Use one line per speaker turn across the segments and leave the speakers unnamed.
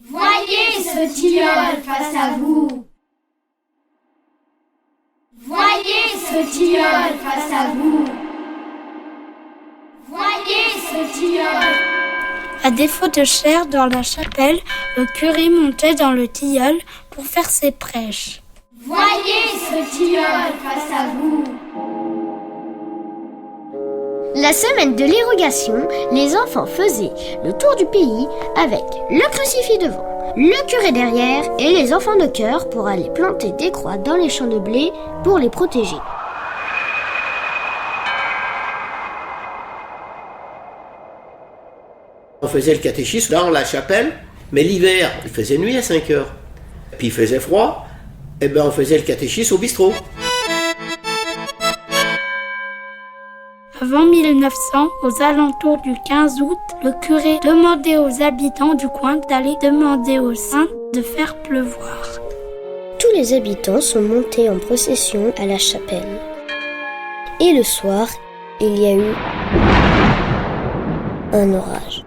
Voyez ce tilleul face à vous. Voyez ce tilleul face à vous. Voyez ce tilleul.
À défaut de chair dans la chapelle, le curé montait dans le tilleul pour faire ses prêches.
Voyez ce tilleul face à vous.
La semaine de l'érogation, les enfants faisaient le tour du pays avec le crucifix devant, le curé derrière et les enfants de chœur pour aller planter des croix dans les champs de blé pour les protéger.
On faisait le catéchisme dans la chapelle, mais l'hiver, il faisait nuit à 5 heures. Puis il faisait froid, et on faisait le catéchisme au bistrot.
Avant 1900, aux alentours du 15 août, le curé demandait aux habitants du coin d'aller demander aux saints de faire pleuvoir.
Tous les habitants sont montés en procession à la chapelle. Et le soir, il y a eu un orage.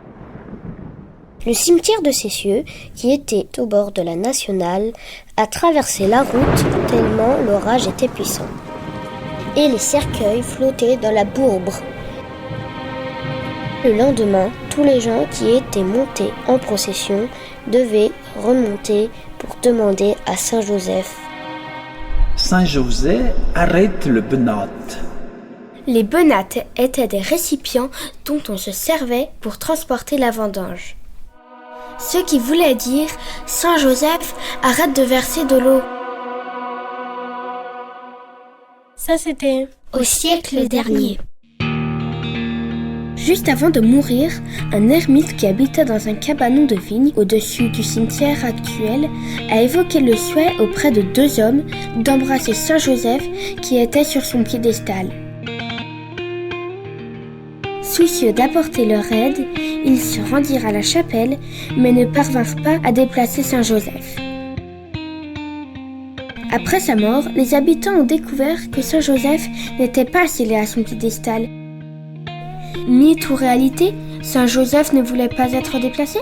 Le cimetière de Cessieux, qui était au bord de la nationale, a traversé la route tellement l'orage était puissant. Et les cercueils flottaient dans la bourbre. Le lendemain, tous les gens qui étaient montés en procession devaient remonter pour demander à Saint Joseph.
Saint Joseph arrête le benates.
Les benates étaient des récipients dont on se servait pour transporter la vendange. Ce qui voulait dire « Saint Joseph, arrête de verser de l'eau ».
Ça, c'était
Au siècle dernier. Juste avant de mourir, un ermite qui habitait dans un cabanon de vigne au-dessus du cimetière actuel a évoqué le souhait auprès de 2 hommes d'embrasser Saint Joseph qui était sur son piédestal. Soucieux d'apporter leur aide, ils se rendirent à la chapelle mais ne parvinrent pas à déplacer Saint Joseph. Après sa mort, les habitants ont découvert que Saint Joseph n'était pas scellé à son piédestal. Mythe ou réalité, Saint Joseph ne voulait pas être déplacé ?